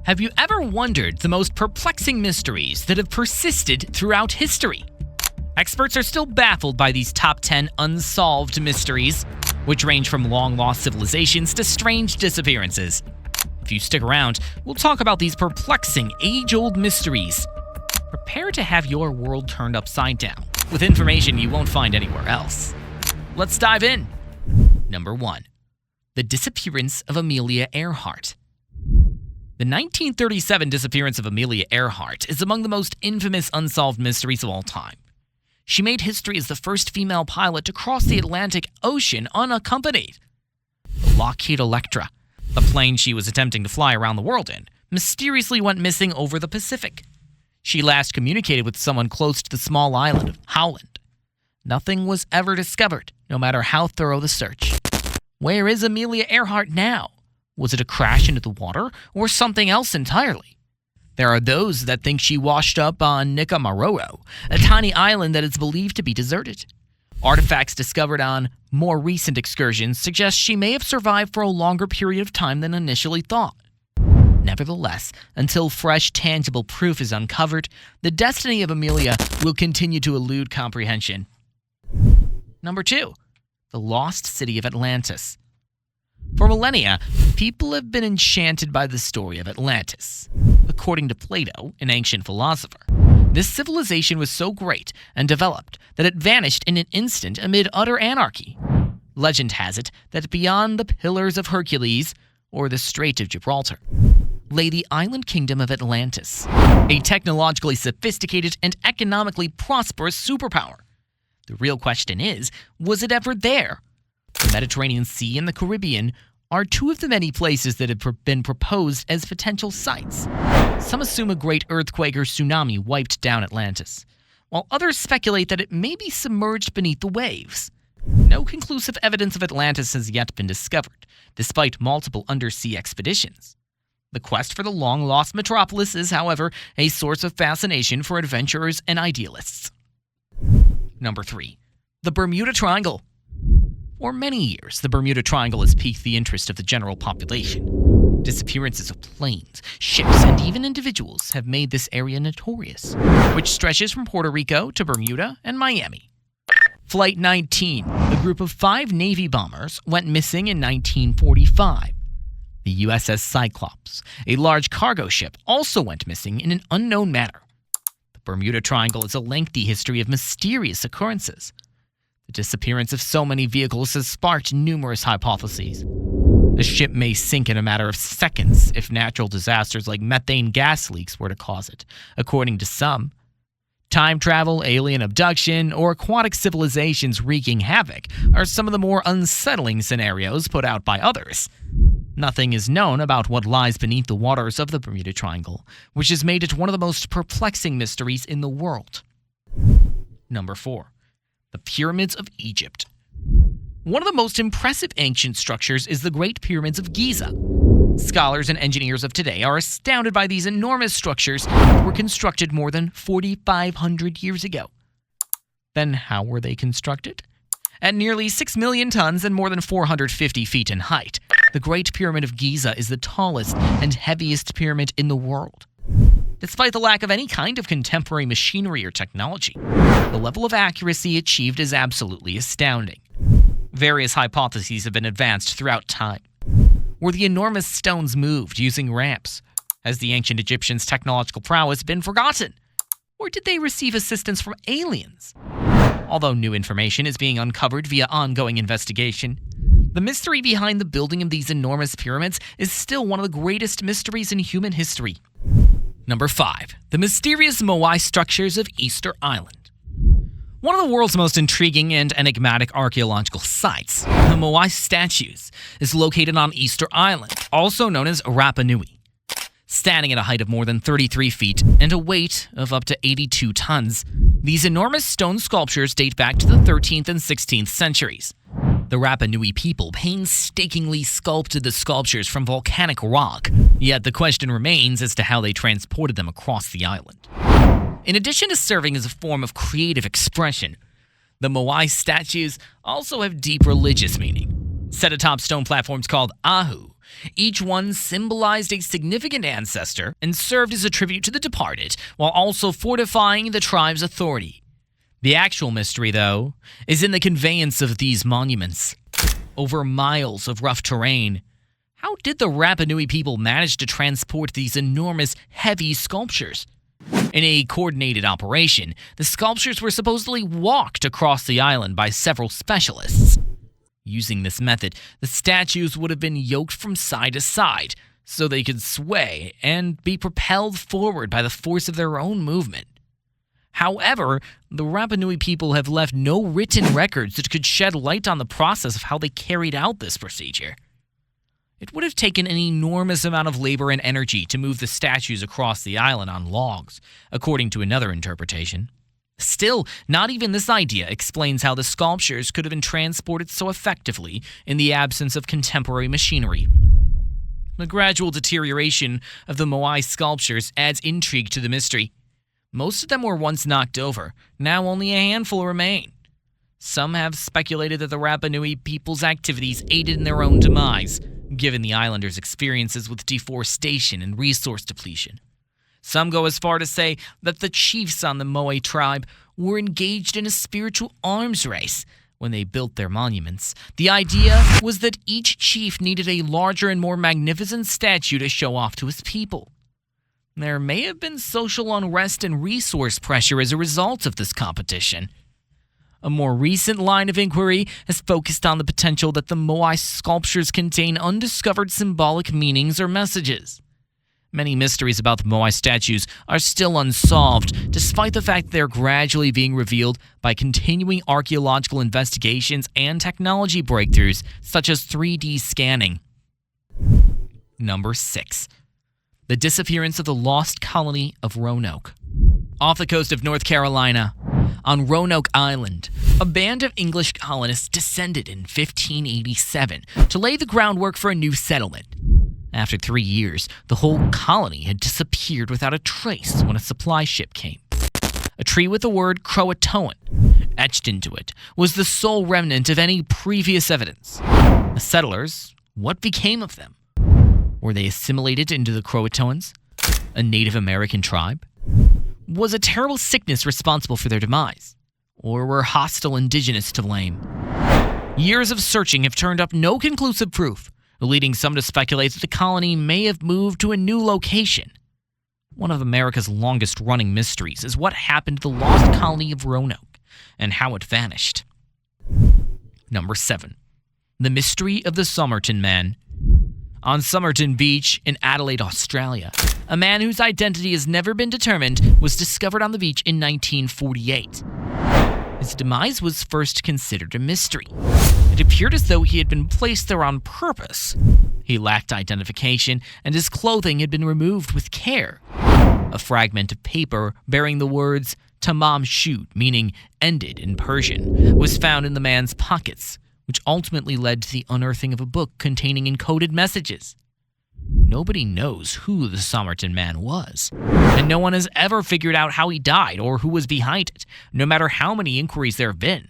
Have you ever wondered the most perplexing mysteries that have persisted throughout history? Experts are still baffled by these top 10 unsolved mysteries, which range from long-lost civilizations to strange disappearances. If you stick around, we'll talk about these perplexing, age-old mysteries. Prepare to have your world turned upside down with information you won't find anywhere else. Let's dive in. Number 1. The disappearance of Amelia Earhart. The 1937 disappearance of Amelia Earhart is among the most infamous unsolved mysteries of all time. She made history as the first female pilot to cross the Atlantic Ocean unaccompanied. The Lockheed Electra, the plane she was attempting to fly around the world in, mysteriously went missing over the Pacific. She last communicated with someone close to the small island of Howland. Nothing was ever discovered, no matter how thorough the search. Where is Amelia Earhart now? Was it a crash into the water, or something else entirely? There are those that think she washed up on Nicomaroro, a tiny island that is believed to be deserted. Artifacts discovered on more recent excursions suggest she may have survived for a longer period of time than initially thought. Nevertheless, until fresh, tangible proof is uncovered, the destiny of Amelia will continue to elude comprehension. Number 2. The lost city of Atlantis. For millennia, people have been enchanted by the story of Atlantis. According to Plato, an ancient philosopher, this civilization was so great and developed that it vanished in an instant amid utter anarchy. Legend has it that beyond the Pillars of Hercules, or the Strait of Gibraltar, lay the island kingdom of Atlantis, a technologically sophisticated and economically prosperous superpower. The real question is, was it ever there? The Mediterranean Sea and the Caribbean are two of the many places that have been proposed as potential sites. Some assume a great earthquake or tsunami wiped down Atlantis, while others speculate that it may be submerged beneath the waves. No conclusive evidence of Atlantis has yet been discovered, despite multiple undersea expeditions. The quest for the long-lost metropolis is, however, a source of fascination for adventurers and idealists. Number 3. The Bermuda Triangle. For many years, the Bermuda Triangle has piqued the interest of the general population. Disappearances of planes, ships, and even individuals have made this area notorious, which stretches from Puerto Rico to Bermuda and Miami. Flight 19, a group of 5 Navy bombers, went missing in 1945. The USS Cyclops, a large cargo ship, also went missing in an unknown manner. The Bermuda Triangle has a lengthy history of mysterious occurrences. The disappearance of so many vehicles has sparked numerous hypotheses. The ship may sink in a matter of seconds if natural disasters like methane gas leaks were to cause it, according to some. Time travel, alien abduction, or aquatic civilizations wreaking havoc are some of the more unsettling scenarios put out by others. Nothing is known about what lies beneath the waters of the Bermuda Triangle, which has made it one of the most perplexing mysteries in the world. Number 4. The Pyramids of Egypt. One of the most impressive ancient structures is the Great Pyramids of Giza. Scholars and engineers of today are astounded by these enormous structures that were constructed more than 4,500 years ago. Then how were they constructed? At nearly 6 million tons and more than 450 feet in height, the Great Pyramid of Giza is the tallest and heaviest pyramid in the world. Despite the lack of any kind of contemporary machinery or technology, the level of accuracy achieved is absolutely astounding. Various hypotheses have been advanced throughout time. Were the enormous stones moved using ramps? Has the ancient Egyptians' technological prowess been forgotten? Or did they receive assistance from aliens? Although new information is being uncovered via ongoing investigation, the mystery behind the building of these enormous pyramids is still one of the greatest mysteries in human history. Number 5. The mysterious Moai structures of Easter Island. One of the world's most intriguing and enigmatic archaeological sites, the Moai statues, is located on Easter Island, also known as Rapa Nui. Standing at a height of more than 33 feet and a weight of up to 82 tons, these enormous stone sculptures date back to the 13th and 16th centuries. The Rapa Nui people painstakingly sculpted the sculptures from volcanic rock, yet the question remains as to how they transported them across the island. In addition to serving as a form of creative expression, the Moai statues also have deep religious meaning. Set atop stone platforms called ahu, Each one symbolized a significant ancestor and served as a tribute to the departed, while also fortifying the tribe's authority. The actual mystery, though, is in the conveyance of these monuments. Over miles of rough terrain, how did the Rapa Nui people manage to transport these enormous, heavy sculptures? In a coordinated operation, the sculptures were supposedly walked across the island by several specialists. Using this method, the statues would have been yoked from side to side, so they could sway and be propelled forward by the force of their own movement. However, the Rapa Nui people have left no written records that could shed light on the process of how they carried out this procedure. It would have taken an enormous amount of labor and energy to move the statues across the island on logs, according to another interpretation. Still, not even this idea explains how the sculptures could have been transported so effectively in the absence of contemporary machinery. The gradual deterioration of the Moai sculptures adds intrigue to the mystery. Most of them were once knocked over, now only a handful remain. Some have speculated that the Rapa Nui people's activities aided in their own demise, given the islanders' experiences with deforestation and resource depletion. Some go as far to say that the chiefs on the Moai tribe were engaged in a spiritual arms race when they built their monuments. The idea was that each chief needed a larger and more magnificent statue to show off to his people. There may have been social unrest and resource pressure as a result of this competition. A more recent line of inquiry has focused on the potential that the Moai sculptures contain undiscovered symbolic meanings or messages. Many mysteries about the Moai statues are still unsolved, despite the fact they're gradually being revealed by continuing archaeological investigations and technology breakthroughs, such as 3D scanning. Number 6. The disappearance of the lost colony of Roanoke. Off the coast of North Carolina, on Roanoke Island, a band of English colonists descended in 1587 to lay the groundwork for a new settlement. After 3 years, the whole colony had disappeared without a trace when a supply ship came. A tree with the word Croatoan etched into it was the sole remnant of any previous evidence. The settlers, what became of them? Were they assimilated into the Croatoans, a Native American tribe? Was a terrible sickness responsible for their demise? Or were hostile indigenous to blame? Years of searching have turned up no conclusive proof, leading some to speculate that the colony may have moved to a new location. One of America's longest-running mysteries is what happened to the lost colony of Roanoke and how it vanished. Number 7. The Mystery of the Somerton Man. On Somerton Beach in Adelaide, Australia, a man whose identity has never been determined was discovered on the beach in 1948. His demise was first considered a mystery. It appeared as though he had been placed there on purpose. He lacked identification, and his clothing had been removed with care. A fragment of paper bearing the words "Tamam Shud," meaning ended in Persian, was found in the man's pockets, which ultimately led to the unearthing of a book containing encoded messages. Nobody knows who the Somerton Man was, and no one has ever figured out how he died or who was behind it, no matter how many inquiries there have been.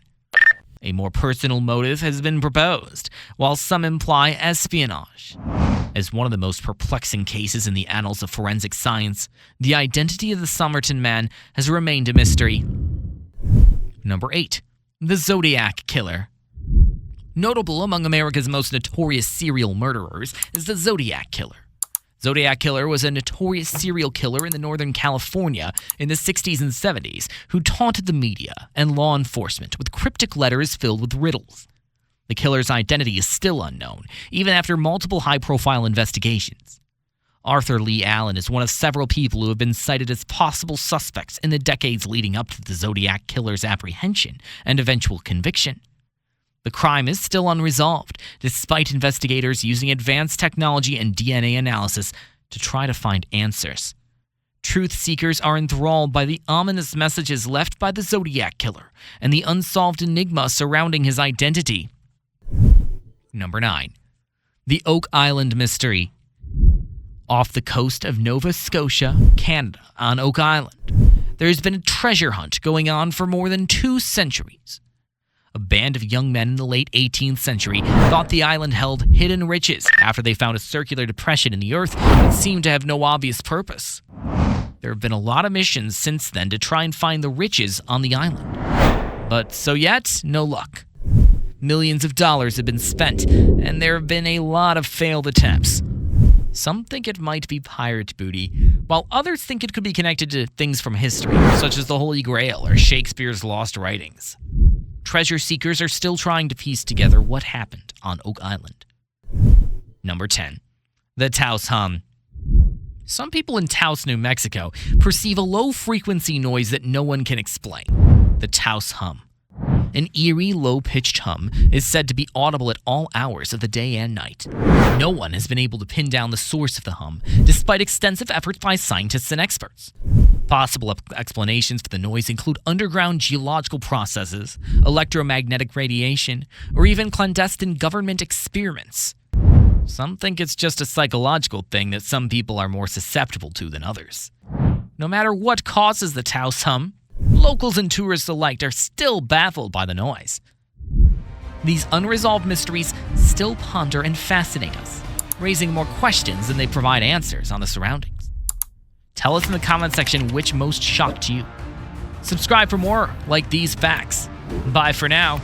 A more personal motive has been proposed, while some imply espionage. As one of the most perplexing cases in the annals of forensic science, the identity of the Somerton Man has remained a mystery. Number 8. The Zodiac Killer. Notable among America's most notorious serial murderers is the Zodiac Killer. Zodiac Killer was a notorious serial killer in Northern California in the 60s and 70s who taunted the media and law enforcement with cryptic letters filled with riddles. The killer's identity is still unknown, even after multiple high-profile investigations. Arthur Lee Allen is one of several people who have been cited as possible suspects in the decades leading up to the Zodiac Killer's apprehension and eventual conviction. The crime is still unresolved, despite investigators using advanced technology and DNA analysis to try to find answers. Truth seekers are enthralled by the ominous messages left by the Zodiac Killer and the unsolved enigma surrounding his identity. Number 9. The Oak Island Mystery. Off the coast of Nova Scotia, Canada, on Oak Island, there has been a treasure hunt going on for more than 2 centuries. A band of young men in the late 18th century thought the island held hidden riches after they found a circular depression in the earth that seemed to have no obvious purpose. There have been a lot of missions since then to try and find the riches on the island. But so yet, no luck. Millions of dollars have been spent, and there have been a lot of failed attempts. Some think it might be pirate booty, while others think it could be connected to things from history, such as the Holy Grail or Shakespeare's lost writings. Treasure seekers are still trying to piece together what happened on Oak Island. Number 10. The Taos Hum. Some people in Taos, New Mexico, perceive a low-frequency noise that no one can explain. The Taos Hum. An eerie, low-pitched hum is said to be audible at all hours of the day and night. No one has been able to pin down the source of the hum, despite extensive efforts by scientists and experts. Possible explanations for the noise include underground geological processes, electromagnetic radiation, or even clandestine government experiments. Some think it's just a psychological thing that some people are more susceptible to than others. No matter what causes the Taos Hum, locals and tourists alike are still baffled by the noise. These unresolved mysteries still ponder and fascinate us, raising more questions than they provide answers on the surroundings. Tell us in the comment section which most shocked you. Subscribe for more like these facts. Bye for now.